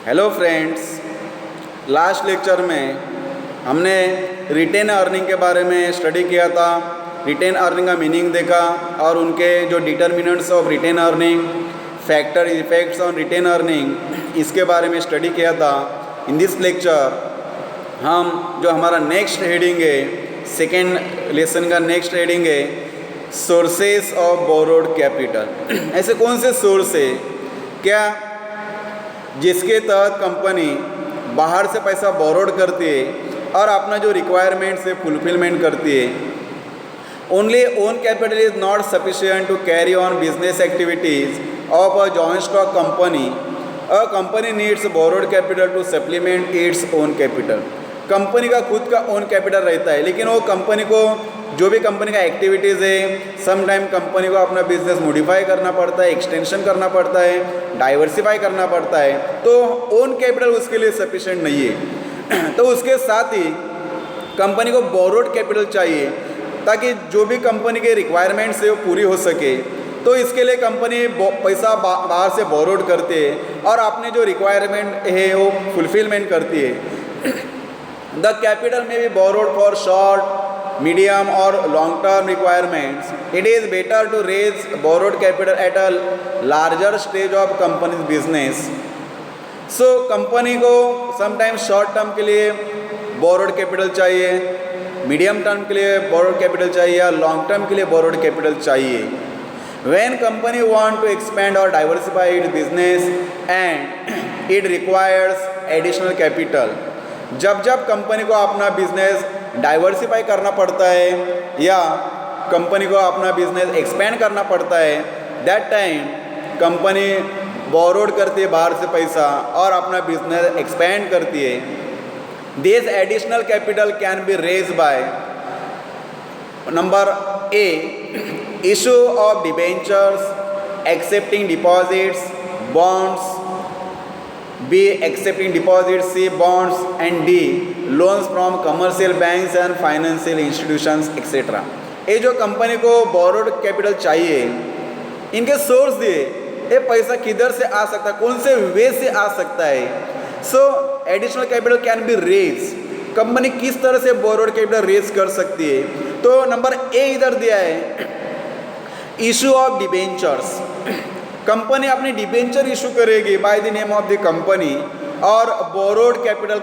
Hello friends, last lecture में हमने retain earning के बारे में स्टडी किया था। रिटेन अर्निंग का मीनिंग देखा और उनके जो determinants of retained earning, factor effects on retained earning, इसके बारे में स्टडी किया था। इन दिस लेक्चर हम जो हमारा नेक्स्ट हेडिंग है, सेकेंड लेसन का नेक्स्ट हेडिंग है सोर्सेस ऑफ बोरोड कैपिटल। ऐसे कौन से सोर्स है क्या जिसके तहत कंपनी बाहर से पैसा बोरोड करती है और अपना जो रिक्वायरमेंट से फुलफिलमेंट करती है। Only own capital is not sufficient to carry on business activities of a joint stock company. A company needs borrowed capital to supplement its own capital. Company का खुद का ओन कैपिटल रहता है, लेकिन वो कंपनी को जो भी कंपनी का एक्टिविटीज़ है, सम टाइम कंपनी को अपना बिजनेस मॉडिफाई करना पड़ता है, एक्सटेंशन करना पड़ता है, डाइवर्सिफाई करना पड़ता है, तो ओन कैपिटल उसके लिए सफिशिएंट नहीं है। तो उसके साथ ही कंपनी को बोरोड कैपिटल चाहिए ताकि जो भी कंपनी के रिक्वायरमेंट्स है वो पूरी हो सके। तो इसके लिए कंपनी पैसा बाहर से बोरोड करती है और अपने जो रिक्वायरमेंट है वो फुलफिलमेंट करती है। The capital may be borrowed for short, medium or long term requirements. It is better to raise borrowed capital at a larger stage of company's business. So company को समटाइम शॉर्ट टर्म के लिए borrowed capital चाहिए, medium term के लिए borrowed capital चाहिए या long term के लिए बोरोड कैपिटल चाहिए। When company want to expand or diversify its business and it requires additional capital. जब कंपनी को अपना बिजनेस डाइवर्सिफाई करना पड़ता है या कंपनी को अपना बिजनेस एक्सपेंड करना पड़ता है, दैट टाइम कंपनी बोरोड करती है बाहर से पैसा और अपना बिजनेस एक्सपेंड करती है। This additional capital can be raise by number A, issue of debentures, accepting deposits, bonds, B. accepting deposits, C. bonds, and D. loans from commercial banks and financial institutions etc. ये जो company को borrowed capital चाहिए, इनके source दिए, ये पैसा किधर से आ सकता है, कौन से वे से आ सकता है। So additional capital can be raise. Company किस तरह से बोरोड कैपिटल रेज कर सकती है। तो नंबर ए इधर दिया है, इशू ऑफ डिबेंचर्स। कंपनी अपनी डिबेंचर इशू करेगी by the name of the company और बोरोड कैपिटल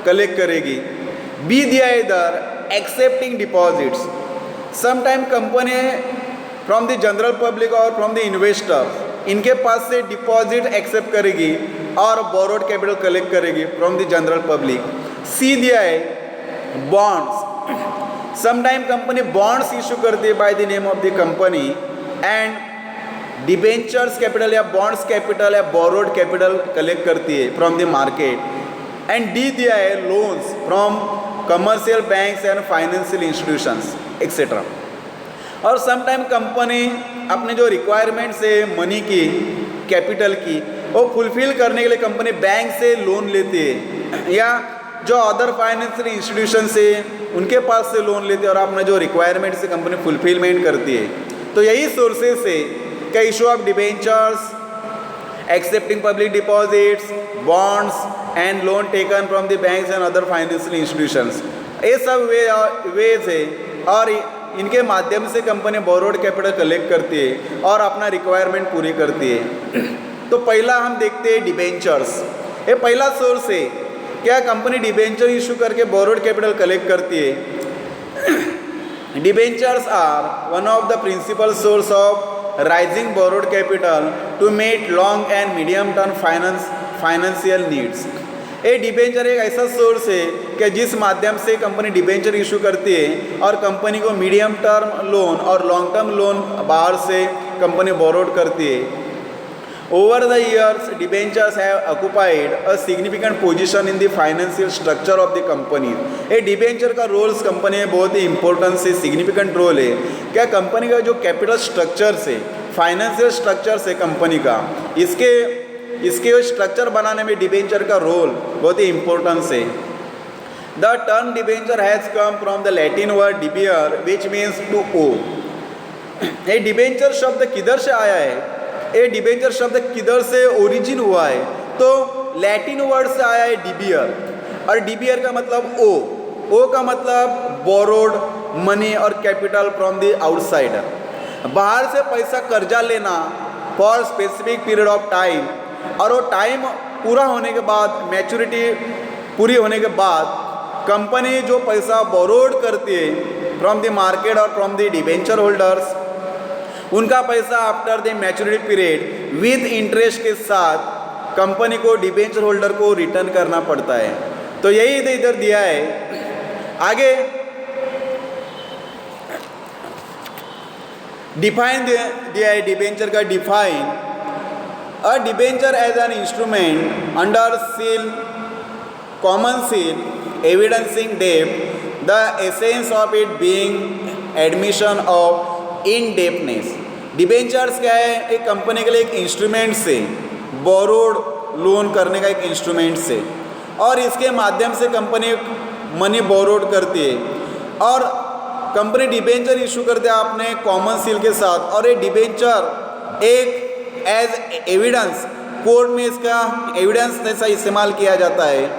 कलेक्ट करेगी। बी दिया इधर accepting deposits. Some time company from the general public और फ्रॉम द इन्वेस्टर, इनके पास से डिपॉजिट एक्सेप्ट करेगी और बोरोड कैपिटल कलेक्ट करेगी from the general public. C दिया है bonds. Some time company bonds issue करती है by the name of the company and debentures capital या बॉन्ड्स कैपिटल या बोरोड कैपिटल कलेक्ट करती है from the market. And D दिया है loans from commercial banks and financial institutions etcetera. और सम time company अपने जो रिक्वायरमेंट्स है मनी की, कैपिटल की, वो फुलफिल करने के लिए कंपनी बैंक से लोन लेती है या जो अदर फाइनेंशियल इंस्टीट्यूशन से उनके पास से लोन लेती है और अपना जो रिक्वायरमेंट से कंपनी फुलफिलमेंट करती है। तो यही सोर्सेस से का issue of debentures, accepting public deposits, bonds and loan taken from the banks and other financial institutions, ये सब वेज है और इनके माध्यम से कंपनी बोरोड कैपिटल कलेक्ट करती है और अपना रिक्वायरमेंट पूरी करती है। तो पहला हम देखते हैं डिबेंचर्स। ये पहला सोर्स है, क्या कंपनी डिबेंचर इशू करके बोरोड कैपिटल कलेक्ट करती है। Debentures are one of the principal source of raising borrowed capital to meet long and medium term financial needs. ये डिबेंचर एक ऐसा सोर्स है कि जिस माध्यम से कंपनी डिबेंचर इशू करती है और कंपनी को मीडियम टर्म लोन और लॉन्ग टर्म लोन बाहर से कंपनी बोरोड करती है। Over the years debentures have occupied a significant position in the financial structure of the company. ये डिबेंचर का रोल्स कंपनी में बहुत ही इंपॉर्टेंस है, सिग्निफिकेंट रोल है। क्या कंपनी का जो कैपिटल स्ट्रक्चर से, फाइनेंशियल स्ट्रक्चर से कंपनी का, इसके स्ट्रक्चर बनाने में डिबेंचर का रोल बहुत ही इंपॉर्टेंस है। The term debenture has come from the Latin word debere which means to owe. ये डिबेंचर शब्द किधर से आया है, ये डिबेंचर शब्द किधर से ओरिजिन हुआ है, तो लैटिन वर्ड से आया है डिबियर, और डिबियर का मतलब ओ का मतलब बोरोड मनी और कैपिटल फ्रॉम द आउटसाइडर, बाहर से पैसा कर्जा लेना for specific period of time, और वो टाइम पूरा होने के बाद, मैच्योरिटी पूरी होने के बाद कंपनी जो पैसा बोरोड करती है फ्रॉम द मार्केट और फ्रॉम द डिबेंचर होल्डर्स, उनका पैसा after the maturity period with interest के साथ कंपनी को डिबेंचर होल्डर को रिटर्न करना पड़ता है। तो यही इधर दिया है। आगे डिफाइन दिया है डिबेंचर का define, a debenture as an instrument under seal, common seal evidencing डेब्ट, the essence of it being admission of indebtedness. Debentures क्या है? एक कंपनी के लिए एक इंस्ट्रूमेंट से, बोरोड लोन करने का एक इंस्ट्रूमेंट से, और इसके माध्यम से कंपनी मनी बोरोड करती है, और कंपनी डिबेंचर इशू करते हैं अपने कॉमन सील के साथ, और ये डिबेंचर एक एज एविडेंस, कोर्ट में इसका एविडेंस जैसा इस्तेमाल किया जाता है।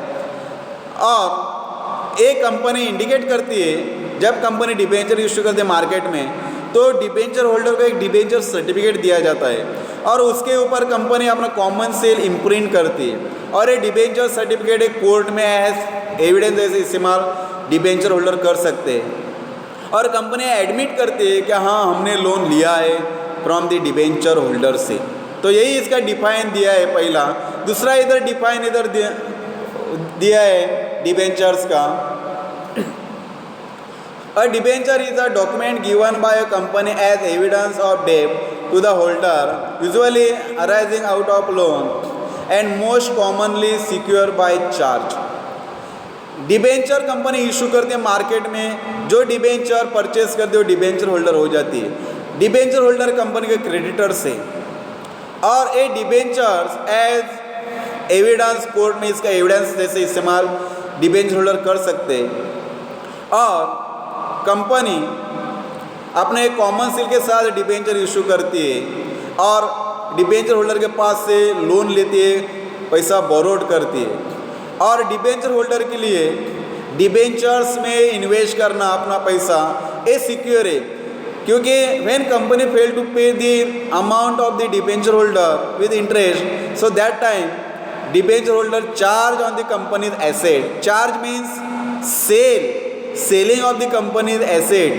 और एक कंपनी इंडिकेट करती है, जब कंपनी डिबेंचर इशू करती है मार्केट में, तो डिबेंचर होल्डर को एक डिबेंचर सर्टिफिकेट दिया जाता है, और उसके ऊपर कंपनी अपना कॉमन सेल इम्प्रिंट करती है, और ये डिबेंचर सर्टिफिकेट एक कोर्ट में एज एविडेंस जैसे इस्तेमाल डिबेंचर होल्डर कर सकते हैं, और कंपनी एडमिट करती है कि हाँ हमने लोन लिया है फ्रॉम द डिबेंचर होल्डर से। तो यही इसका डिफाइन दिया है पहला। दूसरा इधर डिफाइन इधर दिया है डिबेंचर्स का, a debenture is a document given by a company as evidence of डेब्ट to the holder, usually arising out of loan and most commonly secure by charge. Debenture company issue करती है market में, जो debenture purchase करती है वो debenture holder हो जाती है, डिबेंचर होल्डर कंपनी के क्रेडिटर से, और ये डिबेंचर्स एज एविडेंस कोर्ट में इसका एविडेंस जैसे इस्तेमाल डिबेंचर होल्डर कर सकते हैं। और कंपनी अपने कॉमन सील के साथ डिबेंचर इशू करती है, और डिबेंचर होल्डर के पास से लोन लेती है, पैसा बोरोड करती है, और डिबेंचर होल्डर के लिए डिबेंचर्स में इन्वेस्ट करना अपना पैसा ए सिक्योर है, क्योंकि व्हेन कंपनी फेल टू पे the amount of the debenture holder with interest, so that time debenture holder charge on the companies asset. Charge means selling of the company's asset.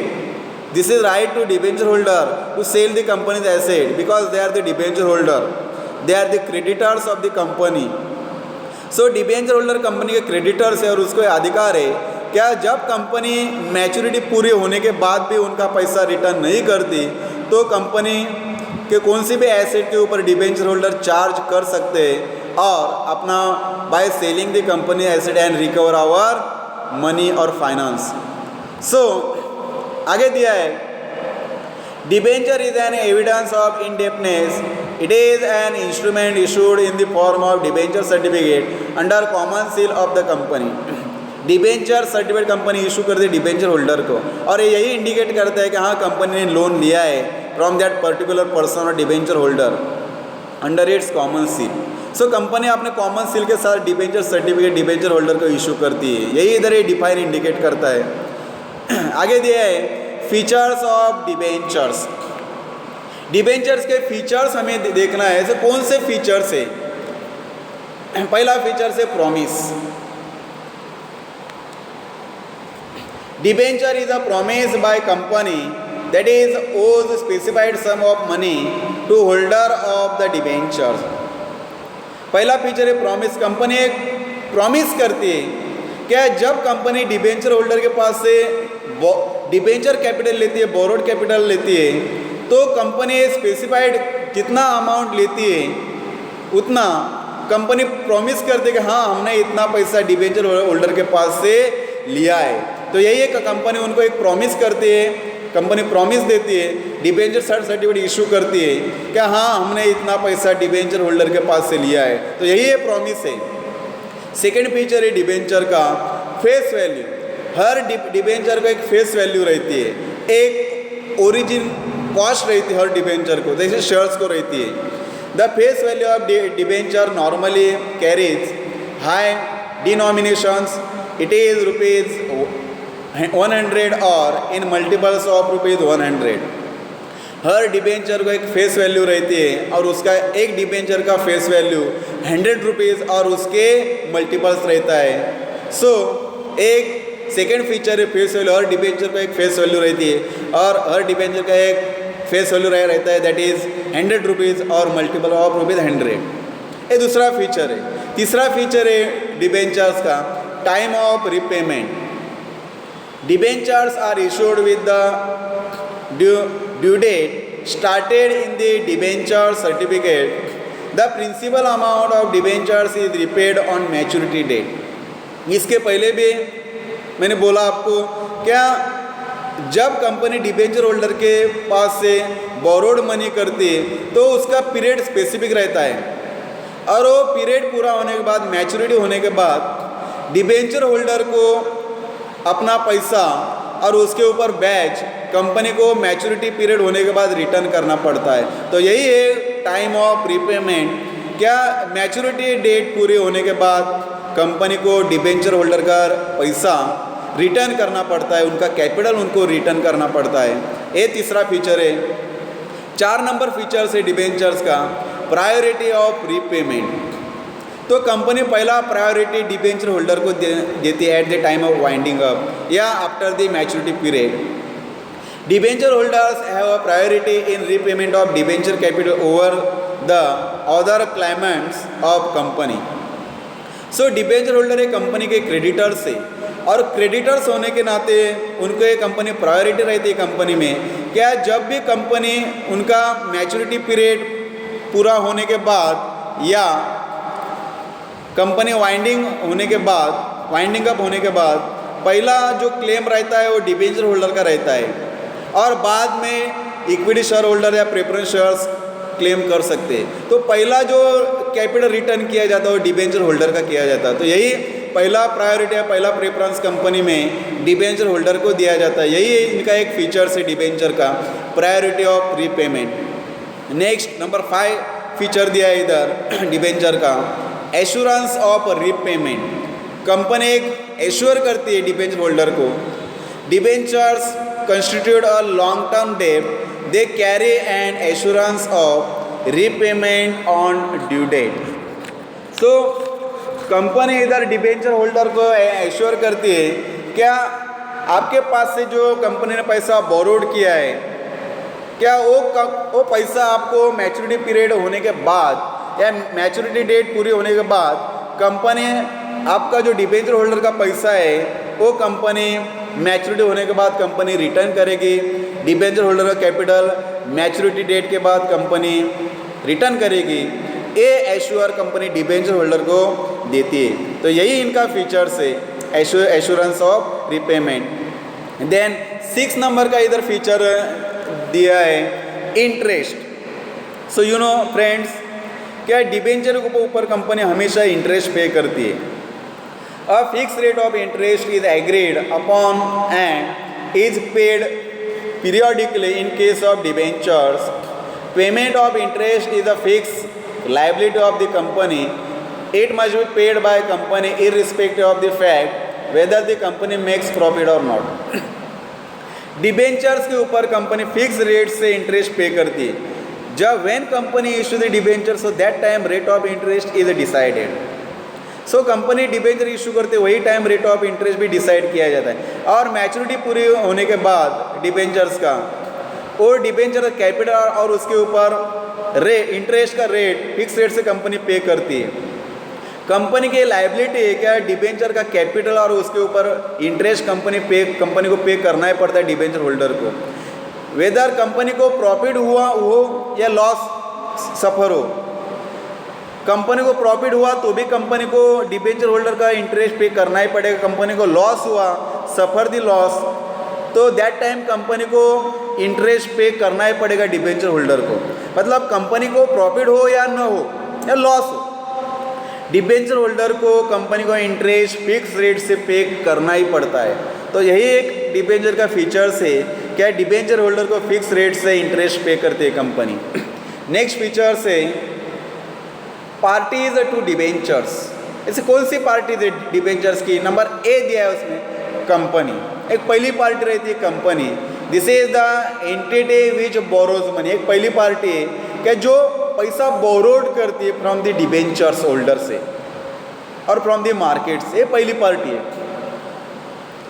This is right to debenture holder to sell the company's asset, because they are the debenture holder, they are the creditors of the company. So debenture holder company के creditors है, और उसको अधिकार है क्या जब company maturity पूरी होने के बाद भी उनका पैसा रिटर्न नहीं करती, तो कंपनी के कौन सी भी एसेट के ऊपर डिबेंचर होल्डर चार्ज कर सकते हैं, और अपना by selling the company asset and recover our money और फाइनेंस। सो आगे दिया है debenture is an evidence of indebtedness, it is an instrument issued in the form of debenture certificate under common seal of the company. Debenture certificate company issue करती है debenture holder को, और यही indicate करता है कि हाँ कंपनी ने लोन लिया है फ्रॉम दैट पर्टिकुलर पर्सन और debenture holder under its common seal. So company अपने कॉमन सील के साथ डिबेंचर सर्टिफिकेट डिबेंचर होल्डर को इशू करती है, यही इधर ये डिफाइन इंडिकेट करता है। आगे दिया है फीचर्स ऑफ डिबेंचर्स। डिबेंचर्स के फीचर्स हमें देखना है, ऐसे कौन से फीचर्स है? पहला फीचर है promise. Debenture is a promise by company that is owes specified sum of money to holder of the debentures. पहला फीचर है प्रॉमिस। कंपनी एक प्रॉमिस करती है क्या जब कंपनी डिबेंचर होल्डर के पास से डिबेंचर कैपिटल लेती है, बोरोड कैपिटल लेती है, तो कंपनी स्पेसिफाइड जितना अमाउंट लेती है उतना कंपनी प्रॉमिस करती है कि हाँ हमने इतना पैसा डिबेंचर होल्डर के पास से लिया है। तो यही है कंपनी उनको एक प्रॉमिस करती है, कंपनी प्रॉमिस देती है, डिबेंचर सर्टिफिकेट इशू करती है क्या हाँ हमने इतना पैसा डिबेंचर होल्डर के पास से लिया है। तो यही है प्रॉमिस है। सेकेंड फीचर है डिबेंचर का फेस वैल्यू। हर डिबेंचर को एक फेस वैल्यू रहती है, एक ओरिजिन कॉस्ट रहती है हर डिबेंचर को, जैसे शेयर्स को रहती है। The face value of debenture normally carries high denominations, it is ₹100 और in multiples of ₹100. Her debenture को एक फेस वैल्यू रहती है और उसका एक डिबेंचर का फेस वैल्यू ₹100 और उसके मल्टीपल्स रहता है. सो एक सेकेंड फीचर है फेस वैल्यू. हर डिबेंचर का एक फेस वैल्यू रहती है और हर डिबेंचर का एक फेस वैल्यू रहता है, दैट इज़ ₹100 और मल्टीपल ऑफ ₹100. ये दूसरा फीचर है. तीसरा फीचर है डिबेंचर्स का time of repayment. Debentures are issued with the due date started in the debenture certificate. The principal amount of debentures is repaid on maturity date. इसके पहले भी मैंने बोला आपको, क्या जब कंपनी डिबेंचर होल्डर के पास से बोरोड मनी करती है तो उसका पीरियड स्पेसिफिक रहता है और वो पीरियड पूरा होने के बाद, मैच्योरिटी होने के बाद डिबेंचर होल्डर को अपना पैसा और उसके ऊपर बैच कंपनी को मैच्योरिटी पीरियड होने के बाद रिटर्न करना पड़ता है. तो यही है टाइम ऑफ रिपेमेंट. क्या मैच्योरिटी डेट पूरी होने के बाद कंपनी को डिबेंचर होल्डर का पैसा रिटर्न करना पड़ता है, उनका कैपिटल उनको रिटर्न करना पड़ता है. ये तीसरा फीचर है. 4 नंबर फीचर्स है डिबेंचर्स का प्रायोरिटी ऑफ रीपेमेंट. तो कंपनी पहला प्रायोरिटी डिबेंचर होल्डर को देती है at the time of winding up या after the maturity period. Debenture holders have a priority in repayment of debenture capital over the other claimants of company. So debenture holder एक company के creditors है और creditors होने के नाते उनको एक कंपनी प्रायोरिटी रहती है कंपनी में. क्या जब भी कंपनी उनका मैच्योरिटी पीरियड पूरा होने के बाद या कंपनी वाइंडिंग अप होने के बाद पहला जो क्लेम रहता है वो डिबेंचर होल्डर का रहता है और बाद में इक्विटी शेयर होल्डर या प्रेफरेंस शेयर्स क्लेम कर सकते हैं. तो पहला जो कैपिटल रिटर्न किया जाता है वो डिबेंचर होल्डर का किया जाता है. तो यही पहला प्रायोरिटी या पहला प्रेफरेंस कंपनी में डिबेंचर होल्डर को दिया जाता है. यही इनका एक फीचर्स है डिबेंचर का priority of repayment. Next number 5 feature दिया है इधर डिबेंचर का एश्योरेंस ऑफ रीपेमेंट. कंपनी एक एश्योर करती है डिबेंचर होल्डर को. Debentures constitute a long term debt, they carry an assurance of repayment on due date. So company इधर debenture holder को एश्योर करती है क्या आपके पास से जो कंपनी ने पैसा बोरोड किया है क्या वो पैसा आपको मैच्योरिटी पीरियड होने के बाद या मैच्योरिटी डेट पूरी होने के बाद कंपनी आपका जो डिबेंचर होल्डर का पैसा है वो कंपनी मैच्योरिटी होने के बाद कंपनी रिटर्न करेगी. डिबेंचर होल्डर का कैपिटल मैच्योरिटी डेट के बाद कंपनी रिटर्न करेगी. ये एश्योर कंपनी डिबेंचर होल्डर को देती है. तो यही इनका फीचर्स है assurance of repayment. Then 6 number का इधर फीचर दिया है interest. So you know friends क्या डिबेंचर के ऊपर कंपनी हमेशा इंटरेस्ट पे करती है. A fixed rate of interest is agreed upon and is paid periodically in case of debentures. Payment of interest is a fixed liability of the company. It must be paid by company irrespective of the fact whether the company makes profit or not. Debentures के ऊपर company fix rate से interest पे करती है. जब when company issue the debenture so that time rate of interest is decided. So company debenture issue करते वही time rate of interest भी डिसाइड किया जाता है. और मैच्योरिटी पूरी होने के बाद डिबेंचर्स का और डिबेंचर कैपिटल और उसके ऊपर इंटरेस्ट का रेट फिक्स रेट से कंपनी पे करती है. कंपनी की लायबिलिटी है क्या डिबेंचर का कैपिटल और उसके ऊपर इंटरेस्ट कंपनी को पे करना ही पड़ता है डिबेंचर होल्डर को. वेदर कंपनी को प्रॉफिट हुआ हो या लॉस सफर हो. कंपनी को प्रॉफिट हुआ तो भी कंपनी को डिबेंचर होल्डर का इंटरेस्ट पे करना ही पड़ेगा. कंपनी को लॉस हुआ सफर दी लॉस तो दैट टाइम कंपनी को इंटरेस्ट पे करना ही पड़ेगा डिबेंचर होल्डर को. मतलब कंपनी को प्रॉफिट हो या न हो या लॉस हो डिबेंचर होल्डर को कंपनी को इंटरेस्ट फिक्स रेट से पे करना ही पड़ता है. तो यही एक डिबेंचर का फीचर्स है क्या डिबेंचर होल्डर को फिक्स रेट से इंटरेस्ट पे करती है कंपनी. नेक्स्ट फीचर्स है पार्टीज टू डिबेंचर्स, ऐसे कौन सी पार्टीज है डिबेंचर्स की? नंबर ए दिया है उसमें, कंपनी। एक पहली पार्टी रहती है company, this is the entity which borrows money. एक पहली पार्टी है क्या जो पैसा बोरोड करती है फ्रॉम द डिबेंचर्स होल्डर से और फ्रॉम द मार्केट से, ये पहली पार्टी है।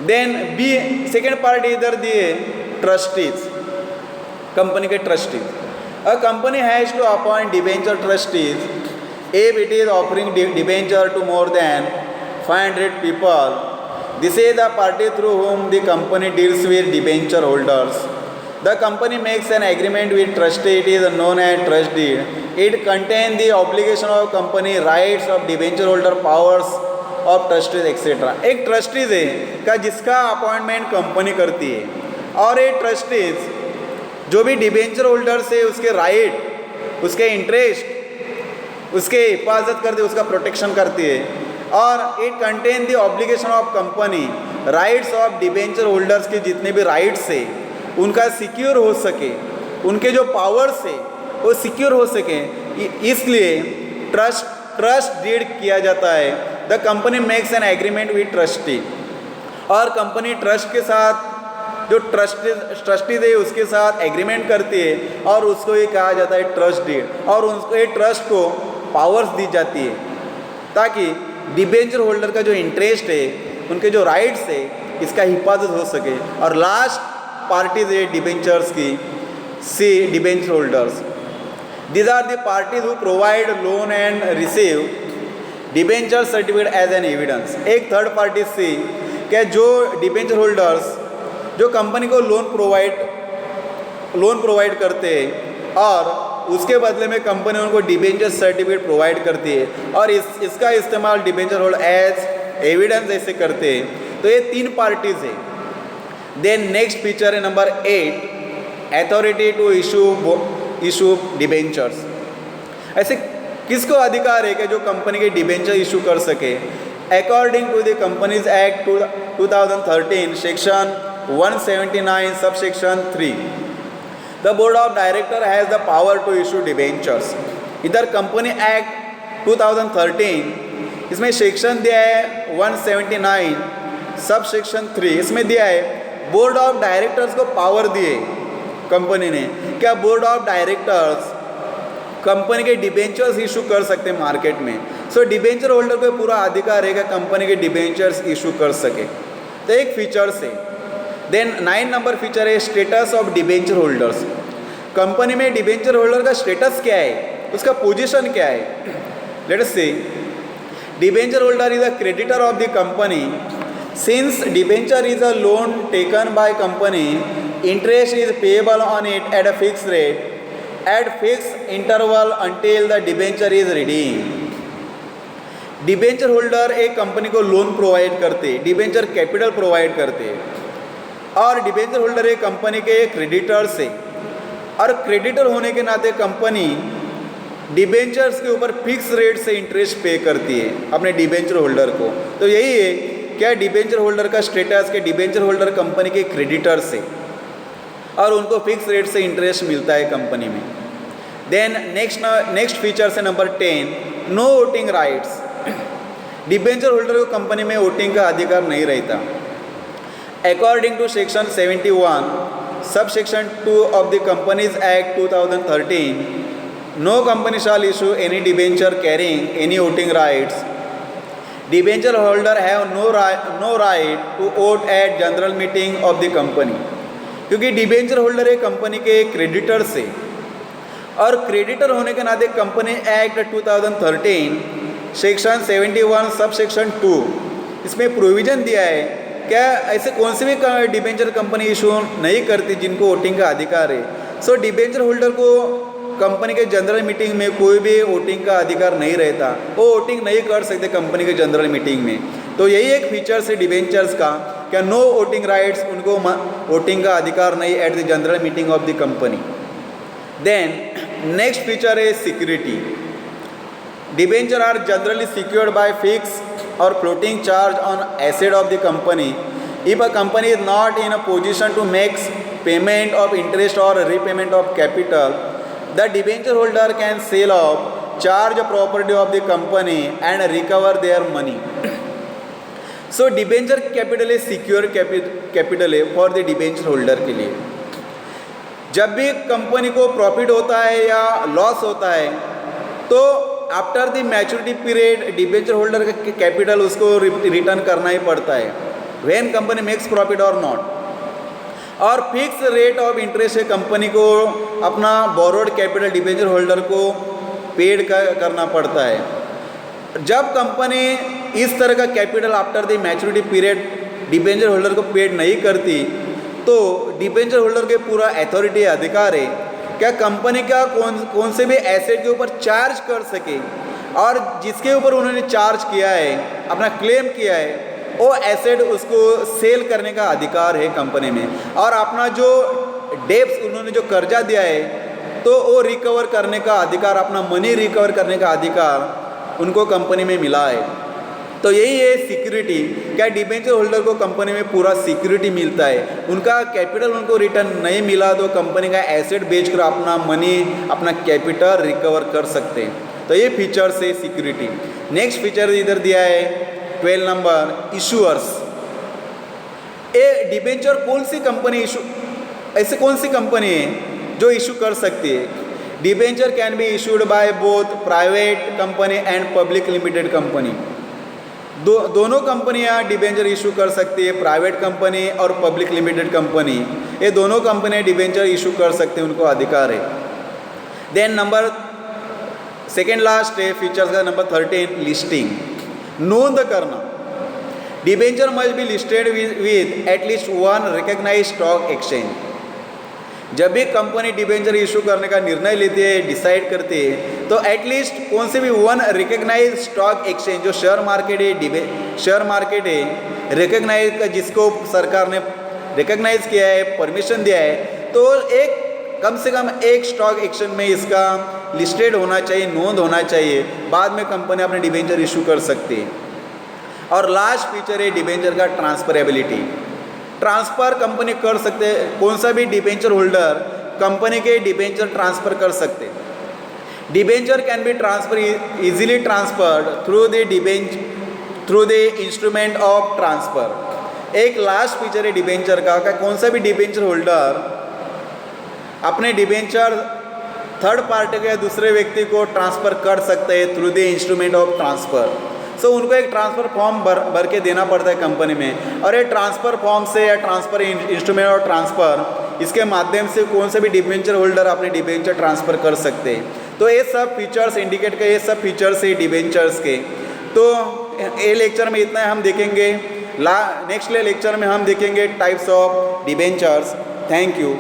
देन बी, सेकेंड पार्टी इधर दिए ट्रस्टीज, कंपनी के trustees. A company has to appoint debenture trustees if it is offering debenture to more than 500 people. This is the party through whom the company deals with debenture holders. The company makes an agreement with trustee. It is known as trust deed. It contains the obligation of company, rights of debenture holder, powers of trustees etc. एक trustees है का जिसका appointment company करती है, और ये trustees जो भी डिबेंचर होल्डर से उसके राइट, उसके इंटरेस्ट, उसके हिफाजत करती है, उसका प्रोटेक्शन करती है। और it contain the obligation of company, rights of debenture holders के जितने भी राइट्स है उनका सिक्योर हो सके, उनके जो पावर्स है वो सिक्योर हो सके, इसलिए ट्रस्ट डीड किया जाता है। The company makes an agreement with trustee, और कंपनी ट्रस्ट के साथ जो ट्रस्टीज है उसके साथ एग्रीमेंट करती है, और उसको ये कहा जाता है ट्रस्ट डीड, और उसको ये ट्रस्ट को पावर्स दी जाती है ताकि डिबेंचर होल्डर का जो इंटरेस्ट है, उनके जो राइट्स है, इसका हिफाजत हो सके। और लास्ट पार्टीज है डिबेंचर्स की, C debenture holders. These are the parties who provide loan and receive debenture certificate as an evidence. एक थर्ड पार्टी सी क्या जो डिबेंचर होल्डर्स जो कंपनी को लोन प्रोवाइड करते हैं और उसके बदले में कंपनी उनको डिबेंचर सर्टिफिकेट प्रोवाइड करती है, और इसका इस्तेमाल डिबेंचर होल्डर एज एविडेंस ऐसे करते हैं। तो ये तीन पार्टीज है। देन नेक्स्ट फीचर है number 8, authority to issue debentures. ऐसे किसको अधिकार है कि जो कंपनी के डिबेंचर इशू कर सके? According to the companies act 2013 section 179 subsection 3, the board of director has the power to issue debentures. इधर कंपनी एक्ट 2013 इसमें सेक्शन दिया है 179 सब सेक्शन 3, इसमें दिया है बोर्ड ऑफ डायरेक्टर्स को पावर दिए कंपनी ने, क्या बोर्ड ऑफ डायरेक्टर्स कंपनी के डिबेंचर्स इशू कर सकते हैं मार्केट में। सो डिबेंचर होल्डर को पूरा अधिकार है कि कंपनी के डिबेंचर्स इशू कर सके। तो एक फीचर्स है। देन 9 नंबर फीचर है status of debenture holders. Company में डिबेंचर होल्डर का स्टेटस क्या है, उसका पोजीशन क्या है? Let us see, debenture holder is a creditor of the company. Since debenture is a loan taken by company, interest is payable on it at a fix rate at fix interval until the debenture is redeemed. Debenture holder एक company को loan provide करते, debenture capital provide करते, और debenture holder एक company के creditors है, और creditor होने के नाते कंपनी डिबेंचर्स के ऊपर फिक्स रेट से इंटरेस्ट पे करती है अपने डिबेंचर होल्डर को। तो यही है क्या डिबेंचर होल्डर का स्टेटस के डिबेंचर होल्डर कंपनी के क्रेडिटर्स है और उनको फिक्स रेट से इंटरेस्ट मिलता है कंपनी में। देन नेक्स्ट फीचर है number 10, no voting rights. Debenture holder को कंपनी में वोटिंग का अधिकार नहीं रहता। According to section 71 subsection 2 of the Companies Act 2013, no company shall issue any debenture carrying any voting rights. Debenture holder have no right to vote at general meeting of the company. क्योंकि debenture holder एक company के creditor से, और creditor होने के नाते company act 2013 section 71 sub section 2 इसमें provision दिया है क्या ऐसे कौन सी भी डिबेंचर कंपनी इशू नहीं करती जिनको वोटिंग का अधिकार है। सो डिबेंचर होल्डर को कंपनी के जनरल मीटिंग में कोई भी वोटिंग का अधिकार नहीं रहता, वो वोटिंग नहीं कर सकते कंपनी के जनरल मीटिंग में। तो यही एक फीचर्स है डिबेंचर्स का, क्या नो वोटिंग राइट्स, उनको वोटिंग का अधिकार नहीं at the general meeting of the company. Then next feature है security. Debenture are generally secured by fix or floating charge on asset of the company. If a company is not in a position to make payment of interest or repayment of capital, the debenture holder can sell off charge property of the company and recover their money. So debenture capital है secure capital है for the debenture holder के लिए. जब भी company को profit होता है या लॉस होता है तो after the maturity period debenture holder का कैपिटल उसको रिटर्न करना ही पड़ता है, व्हेन कंपनी मेक्स प्रॉफिट और नॉट. और फिक्स रेट ऑफ इंटरेस्ट है कंपनी को अपना बोरोड कैपिटल डिबेंचर होल्डर को पेड करना पड़ता है. जब कंपनी इस तरह का capital after the maturity period debenture holder को पेड नहीं करती तो डिबेंचर होल्डर के पूरा अथॉरिटी अधिकार है क्या कंपनी का कौन से भी एसेट के ऊपर चार्ज कर सके, और जिसके ऊपर उन्होंने चार्ज किया है, अपना क्लेम किया है, वो एसेट उसको सेल करने का अधिकार है कंपनी में. और अपना जो डेब्ट्स उन्होंने जो कर्जा दिया है तो वो रिकवर करने का अधिकार, अपना मनी रिकवर करने का अधिकार उनको कंपनी में मिला है. तो यही है सिक्योरिटी. क्या डिबेंचर होल्डर को कंपनी में पूरा सिक्योरिटी मिलता है, उनका कैपिटल उनको रिटर्न नहीं मिला तो कंपनी का एसेट बेचकर अपना मनी, अपना कैपिटल रिकवर कर सकते हैं. तो ये फीचर्स है सिक्योरिटी. नेक्स्ट फीचर इधर दिया है 12 नंबर इशूअर्स. ए डिबेंचर कौन सी कंपनी इशू, ऐसे कौन सी कंपनी है जो इशू कर सकती है. Debenture can be issued by both private company and public limited company. दोनों कंपनियां डिबेंचर इशू कर सकती है, प्राइवेट कंपनी और पब्लिक लिमिटेड कंपनी, ये दोनों कंपनियां डिबेंचर इशू कर सकते हैं, उनको अधिकार है. देन नंबर सेकेंड लास्ट है फीचर्स का नंबर 13 लिस्टिंग. नोंद करना. Debenture must be listed with at least one recognise stock exchange. जब भी कंपनी डिबेंचर इशू करने का निर्णय लेती है, डिसाइड करती है, तो एटलीस्ट कौन से भी वन रिकग्नाइज स्टॉक एक्सचेंज, जो शेयर मार्केट है, शेयर मार्केट है रिकग्नाइज का, जिसको सरकार ने रिकग्नाइज किया है, परमिशन दिया है, तो एक कम से कम एक स्टॉक एक्सचेंज में इसका लिस्टेड होना चाहिए, नोंद होना चाहिए. बाद में कंपनी अपने डिबेंचर इशू कर सकती है. और लास्ट फीचर है डिबेंचर का ट्रांसफरेबिलिटी. ट्रांसफ़र कंपनी कर सकते हैं, कौन सा भी डिबेंचर होल्डर कंपनी के डिबेंचर ट्रांसफ़र कर सकते हैं. Debenture can be transfer easily transferred through the instrument of transfer. एक लास्ट फीचर है डिबेंचर का, कौन सा भी डिबेंचर होल्डर अपने डिबेंचर थर्ड पार्टी के दूसरे व्यक्ति को ट्रांसफ़र कर सकते हैं through the instrument of transfer. So उनको एक ट्रांसफ़र फॉर्म भर के देना पड़ता है कंपनी में, और ये ट्रांसफ़र फॉर्म से या ट्रांसफ़र इंस्ट्रूमेंट और ट्रांसफ़र, इसके माध्यम से कौन से भी डिबेंचर होल्डर अपने डिबेंचर ट्रांसफ़र कर सकते हैं. तो ये सब फीचर्स इंडिकेट कर, ये सब फीचर्स है डिबेंचर्स के. तो ये लेक्चर में इतना हम देखेंगे. नेक्स्ट लेक्चर में हम देखेंगे types of debentures. Thank you.